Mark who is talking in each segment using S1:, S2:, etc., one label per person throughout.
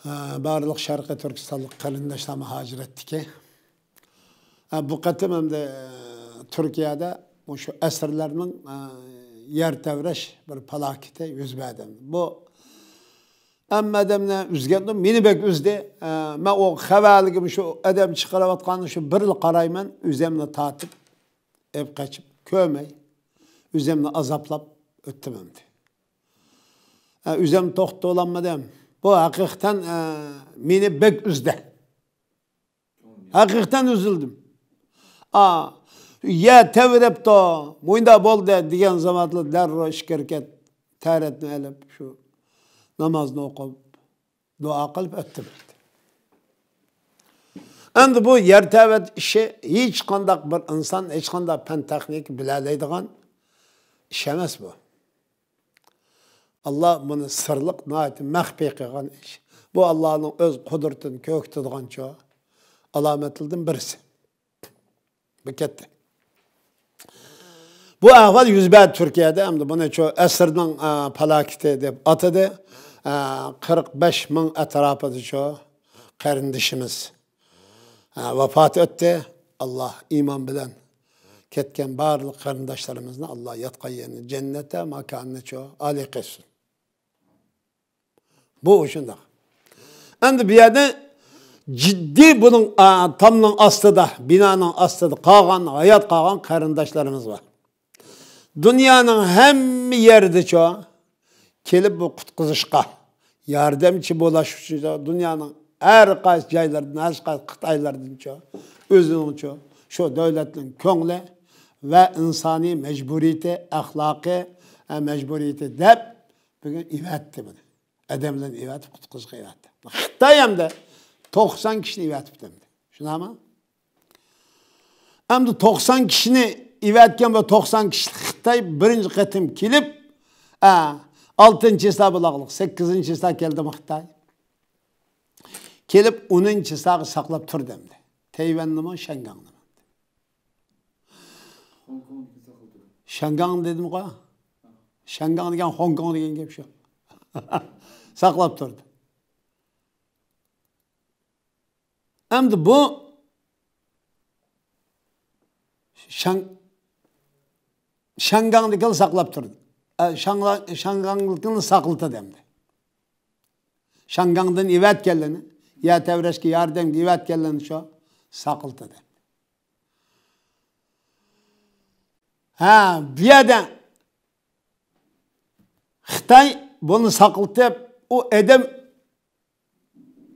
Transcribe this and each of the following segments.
S1: Barlıq Şarkı Türkistanlıq qarindaşlarımı hacir etdik. Bu qatim hem de Türkiye'de şu esirlerinin yer tevreş bir palakite yüz berdi. Bu emmedemne üzgendim. Meni bek üzdi. Ben o xabarligim şu edem çıkaravatqanı şu bir yıl qarayman üzemni tatip, ep qaçıp, kömey, üzemni azaplap öttüm emdi. Üzem toxtu olanmadım. Bu hakikaten meni bek üzdi. Hakikaten üzüldüm. Ya tevrep da muyda boldu diyen zamanlı derro şirket taretini elip şu namazını okup dua kılıp öttüm. Endi bu yer tevet işi hiç kandak bir insan hiç kandak pen teknik bilaleydiğen iş emas bu. Allah bunu sırlık nayeti mehbi kılgan iş. Bu Allah'ın öz kudretini köktüdüğün çoğu alametildim birisi. Bu ketti. Bu ahval yüzbet Türkiye'de hem de bunu çoğu esirden palakiti deyip atıdı. 45 bin etrafıdı çoğu karindişimiz vefat etti. Allah iman bilen ketken barlık karindaşlarımızla Allah yatkayeni cennete makanını çoğu alik etsin. Bu uçunda. Endi bir yerde ciddi bunun tamının astıda, binanın astıda kalan, hayat kalan karindaşlarımız var. Dünyanın hem yerde çoğu kelip bu kutkuzuşka yardımcı bulaşıcı dünyanın her kaysi caylardan, her kaysi kıtaylardan çoğu, özünün çoğu, şu devletin köngli ve insani mecburiyeti, ahlakı mecburiyeti deyip bugün ivetti bunu. Edemlen ivetip, kutkuzuşka ivetti. Xitay hem de 90 kişini ivetip demdi. Şuna ama? Hem de 90 kişini ivetken ve 90 kişi Xitay birinci kıtım kilip 6. hesabılaqlıq, 8. hesab keldi Xitay. Kelip 10. hesabı saqlap tur demdi. Tayvan'ı mı, Şangang'ı mı? Şangang dedim qo'a. Şangang degan Hong Kong degan gap shu. Saqlab turdi. Endi bu Şangang'dakini saqlab turdi. Şangang'likini saqlata demdi. Şangang'dan ivat kelleni, ya tevreşki yardımga ivat kelleni şu saqlata demdi. Bir yerden Xitay bunu saqlatıp o edemni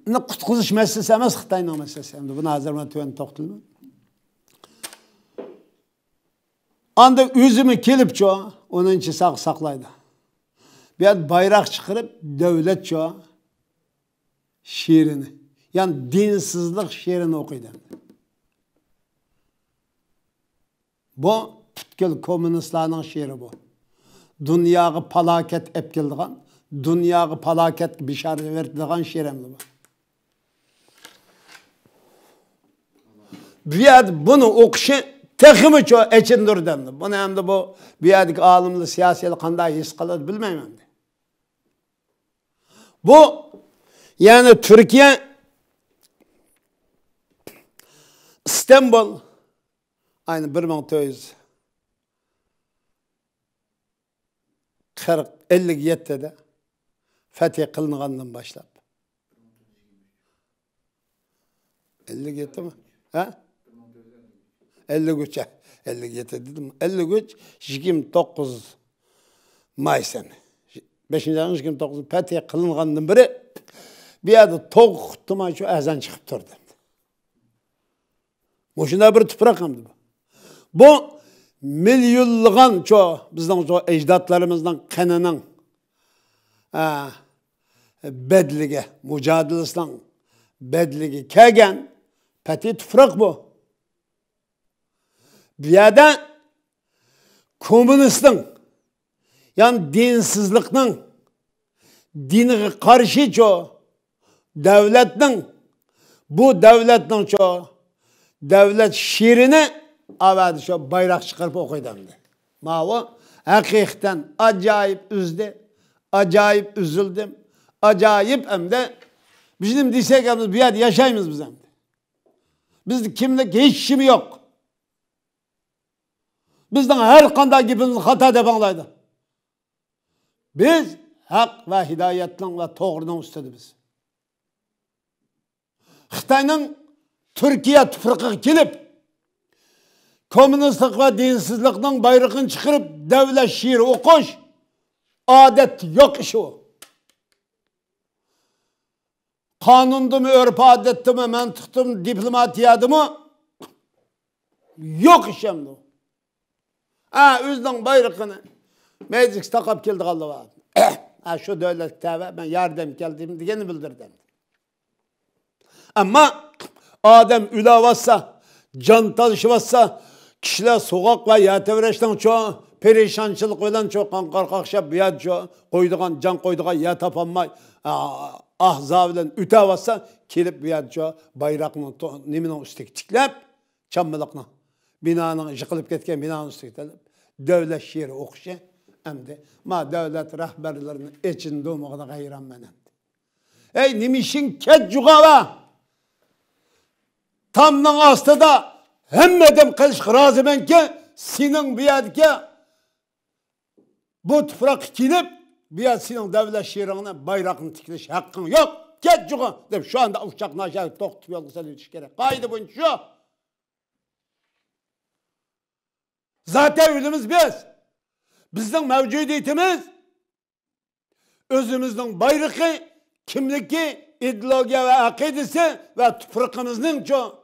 S1: qutqizish meselesi emas Xitayning meselesi. Bunu hazır ben tüven to'xtalman. Anda özümü kelip çoğu, onun için saklaydı. Bir ad bayrak çıkarıp devlet çoğu şiirini, yani dinsizlik şiirini okuydu. Bu pütkül komünistlerin şiiri bu. Dünyayı palaket epkildiğin, dünyayı palaket bişarı verdiğin şiirimdi bu. Bir ad bunu okuşu tekimi çoğu eçindir demdi. Bunu hem de bu bir yerdeki alimli siyasiyeli kanday his kaladı bilmeyim hem de. Bu yani Türkiye İstanbul aynı 1957'de fetih kılınğandan başlap. 57 mi? Ha? 53'e. 57 dedim. 53 29 May sene. 5. ayın 29 fetih kılınğandan biri bir yerde toğutuma şu ezan çıkıp durdu. Bu şunda bir tüprak hamdı bu. Bu milyonluğun çoğu bizden çoğu ecdatlarımızdan kanının bedlige, mücadelesinden bedlige kegen fetih tüprak bu. Bir yerde komünistin yani dinsizlikten dine karşı çoğu devletin bu devletin çoğu devlet şiirini avadi şu bayrak çıkarıp okuydu. Mavi hakikaten acayip üzdü, acayip üzüldüm, acayip hem de Bizim desek bir yer yaşayımız biz hem. Bizde kimlik hiç işimi yok. Bizden her kanday gibimiz hata dep anlaydı. Biz hak ve hidayetin ve doğrunun üstüdüz. Xitayning Türkiye tuprağına kelip, komünistlik ve dinsizlikning bayrağını çıkarıp devlet şiiri okuş, adet yok işi o. Kanundu mu, örf adetti mi, mantıktı mı, diplomatiyadi mi? Yok işem o. Özünün bayrağını meclis takıp keldi kaldı var. Şu devlet teve ben yardım geldiğimi diyeni bildirdim. Ama adam ülavazsa, can taşıvazsa, kişiler sokak ve yatevireşten çoğu perişançılık olan çoğu kankarkakşa biyat çoğu koyduğun, can koyduğun ya tapanmay ahzavilen ütavazsa kelip biyat çoğu bayrağının niminin üstüne tiklep çamlıkına binanın yıkılıp ketken binanın üstüne tiklep devlet şiiri okuşu hem de ma devlet rahberlerinin içinde olmakına gayran ben hem de. Ey nimişin ketcuğava tamның астыда hemmeden kılışık razı ben ki senin biyadki bu toprak kilip biyad senin devlet şiirine bayrağını tikiliş hakkın yok. Get cuğun. Şu anda uçak naşarı toktub yolgusa ötüş gerek. Kaydı bunun şu. Zaten ölümüz biz. Bizden mevcudiyetimiz özümüzün bayrağı, kimliki, ideolojiya ve akidesi ve toprakımızın çoğu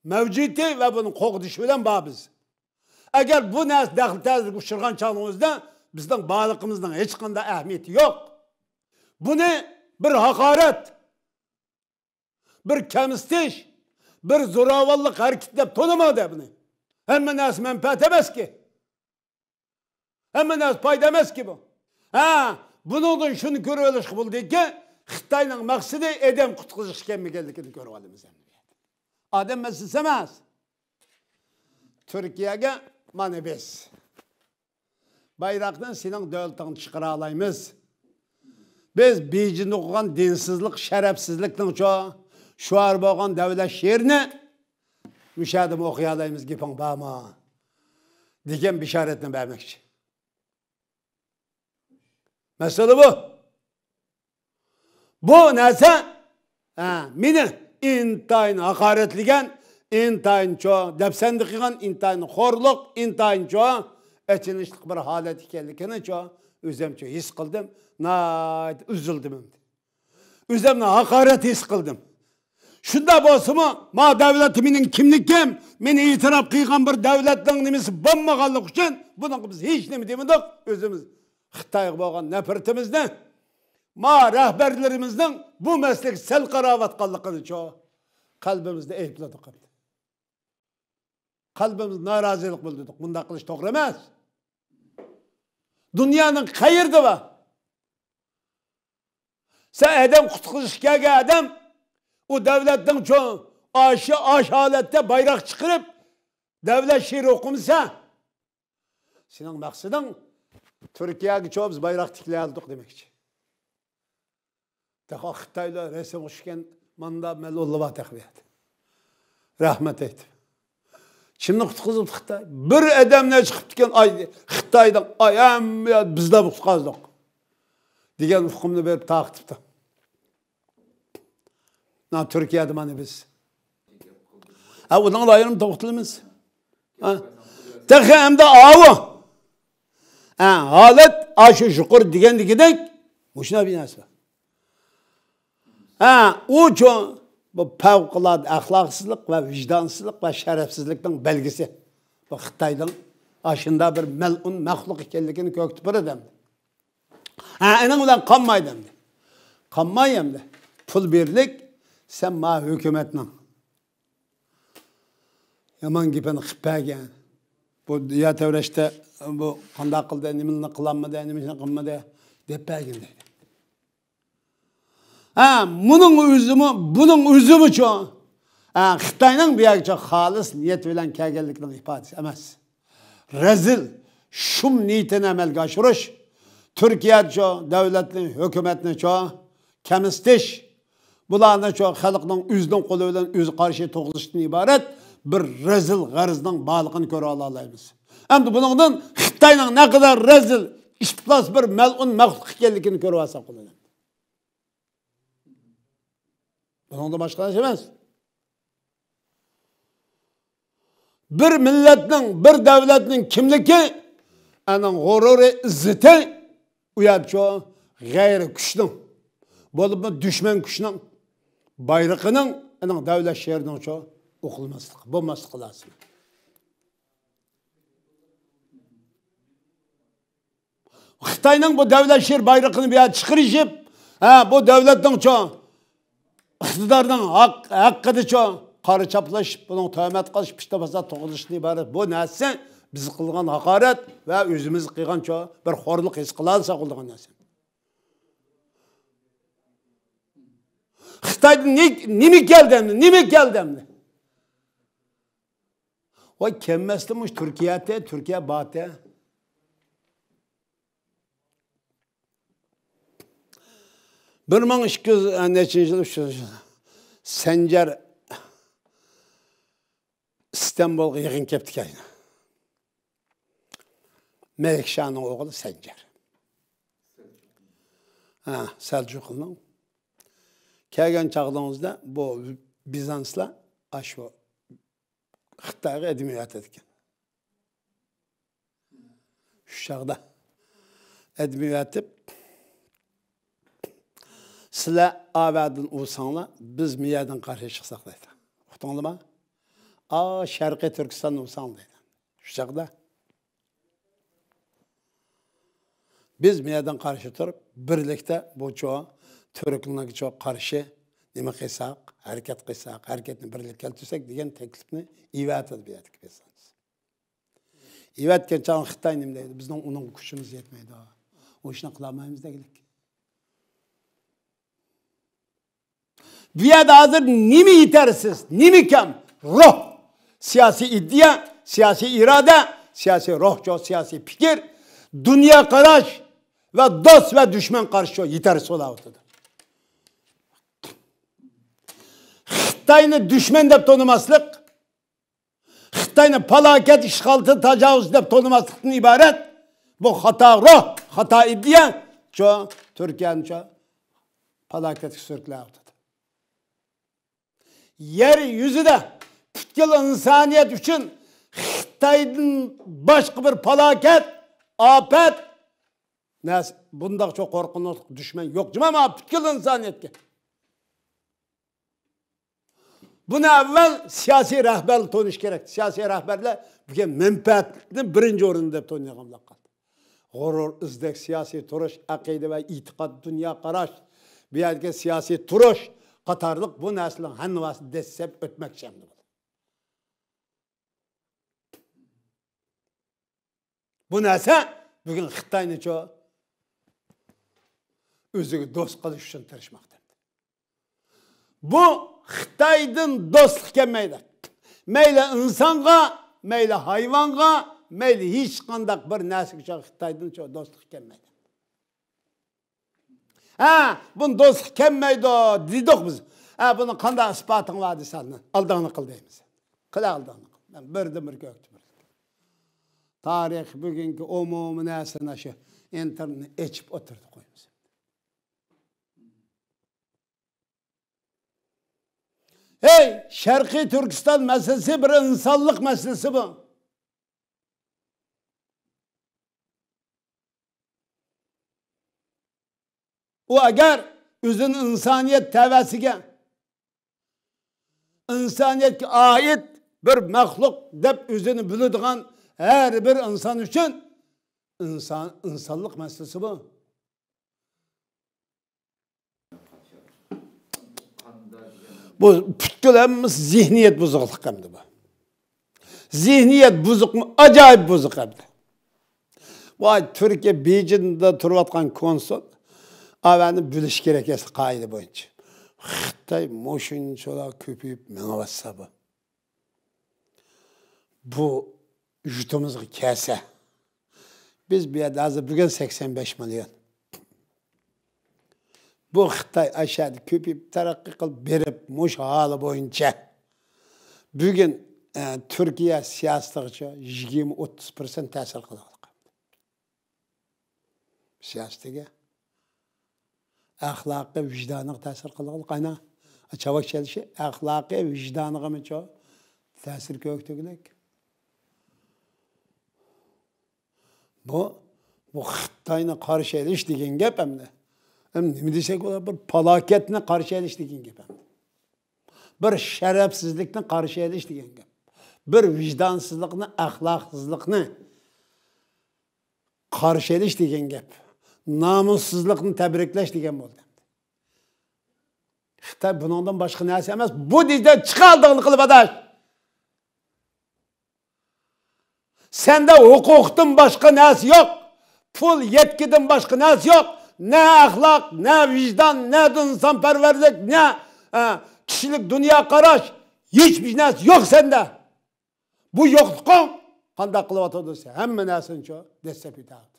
S1: mevcudi ve bunun kokuduşu bilen bağımız. Eğer bu nesli daxil uçurgan çağımızda bizden bağlılığımızdan hiç kanda ehmiyeti yok. Bunu bir hakaret, bir kemistiş, bir zoravallık hareketle tanımadı bunu. Hemen nes menfaat emez ki. Hemen nes payda emez ki bu. Bunun şunu görüyoruz buldu ki Xitayning maksidi edem kutkuzuş kemmigelikini görüp alımız. Adem meselesi emez. Türkiye'ye mana biz. Bayraktan senin devletini çıkara alayımız. Biz Beijing'de okuyan dinsizlik, şerefsizlikten çoğu şu arba okuyan devlet şiirini müşahedimi okuyalayımız gipin bağma. Diken bişaretini vermek için. Mesele bu. Bu neyse? Mini intayın hakaretligen, intayın çoğu depsendikigen, intayın horluk, intayın çoğu etinişlik bir halet ikenlikini çoğu üzem çoğu his kıldım. Üzüldüm. Üzemle hakaret his kıldım. Şunda bolsa mu? Ma devletiminin kimlikim, meni itiraf kıygan bir devletin nimesi bommaganlık için bunun biz hiç nemi demedik. Özümüz Xitayga bolgan nefretimizden ma rahberlerimizden bu meslek sel qaravatqanligini çoğu kalbimizde eypladık. Kalbimiz narazılık bildirdik. Bunda qilish to'g'ri emas. Dünyanın qayerda var? Sen adam qutqizishga kelgan adam o devletten çoğu aş halette bayrak çıkarıp devlet şiiri okumsa senin maksadın Türkiye'ye çoğu biz bayrak tikle aldık demekçi. Daha Xitayla resim uçken manda melulluğa takviyat. Rahmet et. Şimdi kutquzub Xitay. Bir adamla çıkıp diken ay Xitaydan ayam bizde kutqazdık. Digen hukumunu verip taqtipti. Türkiye'de mani biz. Ondan ayrım to'xtalamiz. Taxi hamda avu. Halat aşı şukur degandek mushuna binasi. O çoğu bu favqulodda axloqsizlik ve vicdansızlık ve şerefsizlikning belgisi. Bu Xitayning aşında bir melun maxluq ekanligini ko'kitib beradi. Enin bilan qanmaydi. Qanmay hamda pul berlik sen ma hükümetning yaman gapini qilib bergan. Bu yatavrashda bu qanday qildi, nimani qilamadi, nimani qilmadi deb bergan deydi. Bunun üzümü çoğu. Xitayning bu yerga xolis niyat bilan kelganligining ifodasi emas. Rezil, şum niyatini amalga oshirish Türkiye çoğu, devletli, hükümetli çoğu kemistish, bularni şu xalqning o'zining qo'li bilan o'zi qarshi to'g'izishdan iborat bir rezil g'arzning borlig'ini ko'ra olamiz. Endi buningdan Xitoyning ne kadar rezil, ishplas bir mal'un maxluq ekanligini ko'rib olsak bo'ladi. Buningdan boshqa narsa emas. Bir milletning, bir davlatning kimligi, aning g'ururi, izzati uyatcho g'ayri kuchning, bo'lib dushman kuchning bayrog'ining aning davlat sherining cho o'qilmaslik, bo'lmaslik lazım. Xitoyning bu davlat sher bayrog'ini bir chiqarishib, bu davlatning cho iqtidorning haqqida cho qari chaplashib, buning tuhmat qilish, pishtabasa to'g'rilishni iborat. Bu narsa biz qilgan haqorat va o'zimiz qilgan cho bir xo'rlik his qilsa qilgan narsa. Xitoydan nima keldimdi? Voy kelmasdimi Turkiya batı. Bir 1200 Sencer İstanbul'a yığın keptik ayına. Melikşah'ın oğlu Sencer. Selçuklu'nun. Kelgen çağdığımızda bu Bizans'la aşağı Xitayga edebiyat etken. Şu çağda edebiyat etip sizler avadın olsanlar biz miyadan karşı çıksak deydi. Utandı mı? Şarkı Türkistan olsan deydi. Şu çağda biz miyadan karşı durup birlikte bu çoğu Türk'lüğüne çok karşı nima qilsak, harakat qilsak, harakatni birlik keltirsak degan taklifni ivat etdik biz. İvatga chaqin Xitoy nima deydi? Bizning uning kuchimiz yetmaydi. O ishni qila olmaymiz degilik. Bu yerda hozir nima yetarsiz, nima kam? Ruh, siyosiy iddia, siyosiy iroda, siyosiy ruh, siyosiy fikr, dunyo qarash va do'st va dushman qarshi yetarsiz bo'lyapti. Xitoyni dushman deb tonimaslik, Xitoyni falokat, ishg'olchi, tajovuz deb tonimaslikdan iborat. Bu xato ruh, xato iddia, Turkiyani falokatga sürüklayapti. Yer yüzüde butkul insoniyat uchun Xitoydan boshqa bir falokat, ofat, bundoq çok qo'rqinch dushman yo'q. Jumama butkul insoniyatga. Buna evvel siyasi rehberlik toniş gerek. Siyasi rehberler bugün menfaatli birinci orunda deb toniyaganlar qaldı. G'urur, izdek, siyasi turuş, aqida ve itiqad, dünya qarash, bu yerga siyasi turuş, qatarliq bu narsalarning hammasi dessep o'tmoqchimdi. Bu narsa bugün Xitoyni o'ziga do'st qilish uchun tirishmoqda. Bu Xitoydan do'stlik kelmaydi. Mayli insonga, mayli hayvonga, mayli hech qanday bir narsaga Xitoydan do'stlik kelmaydi. Bu do'stlik kelmaydi dedik biz. Buni qanday isboting bor desan, aldığını qil deymiz. Qila aldığını qil. Men birdan-bir ko'kdim. Tarix bugungi umumiy narsani shu internet echib o'tirdi qo'yamiz. Hey, Şarkı Türkistan meselesi bir insanlık meselesi bu. O eğer özün insaniyet tevesiga, insaniyetke ait bir mahluk deb özünü biladigan her bir insan için insanlık meselesi bu. Bu pütkülerimiz zihniyet bozukluk hem de bu. Zihniyet bozuk mu? Acayip bozuk hem de. Vay Türkiye Beijing'de turvatkan konsul avani bilish kerak esi qoida bo'yicha. Xitoy moshinalar ko'payib menavassa bu. Bu yutumuzga kelsa. Biz bu yerda hozir bugun 85 milyon. bu Xitoy aşağıda köpüp taraqqiy qilib berib, mush hali bo'yicha bugün Türkiye siyosatiga 20-30% ta'sir qiladi. Siyosatiga axloqiy vijdoniga ta'sir qiladi. Qana chavoq chelishi axloqiy vijdoniga ta'sir ko'ktigilik. Bu Xitoyni qarshi elish degan gap hamda. Nima desak bo'ladi? Bir falokatni qarshi elish degan gap hamda. Bir sharafsizlikni qarshi elish degan gap. Bir vijdonsizlikni, axloqsizlikni qarshi elish degan gap. Namussizlikni tabriklash degan bo'ldi. Xitoy bundan boshqa narsa emas. Bu deydi chiqaldig'ini qilib adash. Sende hukuktan başka narsa yok. Pul yetkiden başka narsa yok. Ne ahlak, ne vicdan, ne insanperverlik, ne kişilik dünya qarash. Hiçbir narsa yok sende. Bu yoklukun qanday qilib o'tadi? Hamma narsani destep etadi.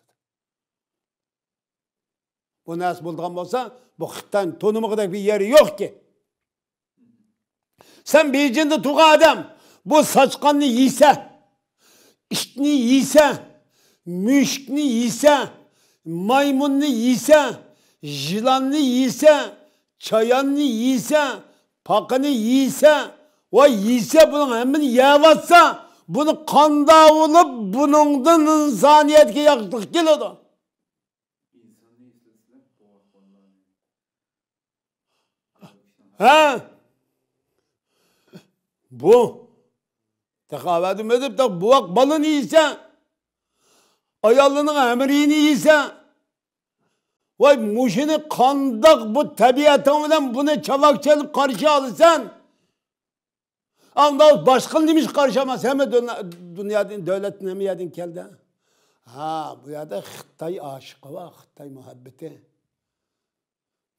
S1: Bu narsa bo'lgan bo'lsa, bu Xitoy tonumidagi bir yeri yok ki. Sen Beijing'de tug'an adam bu sochqonni yeysa, İşni yiyse, müşkni yiyse, maymunni yiyse, yılanni yiyse, çayanni yiyse, pakını yiyse, o yiyse bunun hemini yevatsa, bunu kanda olup bunundan insaniyetke yakışlık geliyordu. Ha? Bu. Tekavadım edip de buak balını yiyse, ayalının emrini yiyse, vay muşini kandak bu tabiatıyla bunu çabuk çalıp karşı alırsan, ama başka demiş karşılamaz. Hemen dünyanın, devletin emniyetinin geldi. Ha, bu yada Xitoy aşıkı var, Xitoy muhabbeti.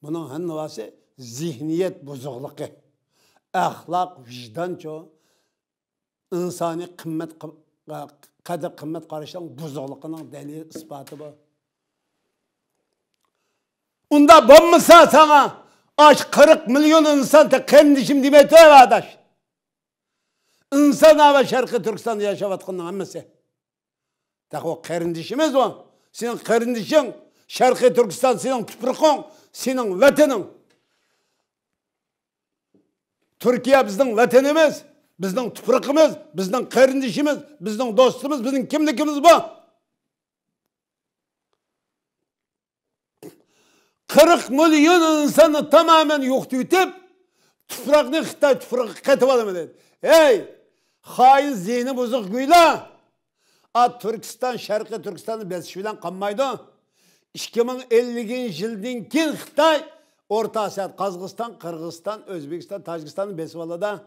S1: Bunun hannavası zihniyet bozukluğu, ahlak, vicdan çoğu. İnsani kıymet, kadir kıymet karışan buzulukının delil ispatı bu. Onda bombasa sana aç 40 milyon insan da kendişim demeti ev adaş. İnsan hava Şarkı Türkistan'da yaşavatkanın hemmesi. Tak o karindişimiz o. Senin karindişin Şarkı Türkistan senin tüpürkün, senin vatanın. Türkiye bizden vatanımız. Bizden tüpürkümüz, bizden karindişimiz, bizden dostumuz, bizden kimlikimiz bu. 40 milyon insanı tamamen yok tutup, tüpürkünü Xitoy tüpürkü katip alımı dedi. Hey, hain zihni bozuk güyle. Türkistan, Şarkı Türkistan'ı besiş bilen kanmaydı. 2050 yıldan keyin Xitoy, Orta Asya, Qazg'iston, Qirg'iziston, O'zbekiston, Tojikiston'ı besib oladi.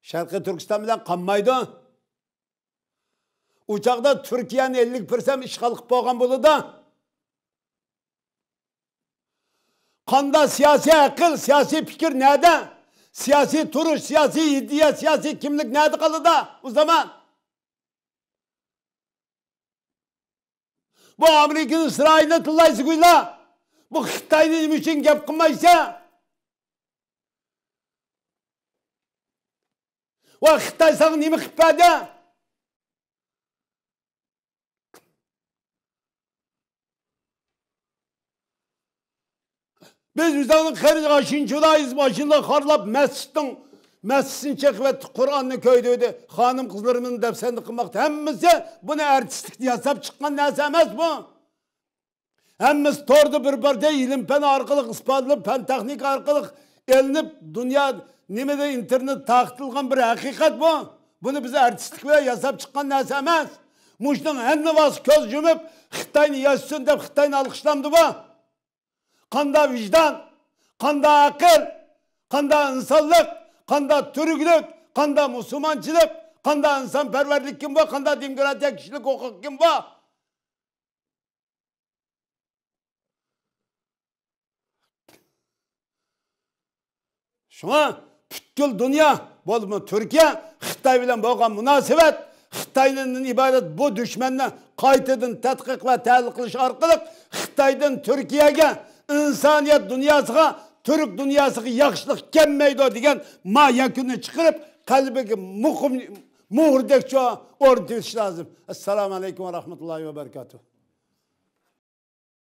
S1: Şarkı Türkistan bilen kanmaydı. Uçakta Türkiye'nin 50% işgal qilib bo'lgan bo'ladi. Qanda siyasi akıl, siyasi fikir nerede? Siyasi turuş, siyasi iddia, siyasi kimlik nerede kaldı o zaman? Bu Amerika'nın İsrail'de tıllaysı güyle. Bu Xitoy'nin için gap qilmaysa. Ve Xitoy sana nima qilib berdi? Biz bizden kaşınçıdayız, başında karlap mescidin çekip Kur'an'ını köydüydü. Hanım kızlarının defserini kılmakta. Hemmisi bunu artistlik diye hesap çıkan neyse emez bu. Hemmisi tordu bir ilim pen arkalık, ispatlı pen teknik arkalık elinip dünya nimede internet taktılgan bir hakikat bu. Bunu bize artistlik ve hesap çıkan neyse emez. Muş'tan henni vas köz cümüp Xitoy'ni yaşsın deyip Xitoy'ni alkışlandı bu. Kanda vicdan, kanda akıl, kanda insanlık, kanda Türklük, kanda Müslümançılık, kanda insanperverlik kim bu, kanda demokratiya kişilik hukuk kim bu? Şuna bütkül dünya, bu Türkiye, Xitoy bilen bo'lgan munosabat, Xitoyning ibadet bu düşmanni qaytadan tadqiq va tahlil qilish orqali Xitoydan Türkiye'ye insoniyat dunyosiga, Türk dunyosiga yaxshilik kelmaydi degan ma yakuni chiqarib, qalbiga muhrdek o'rnatish lozim. Assalomu alaykum va rahmatullohi va barakatuh.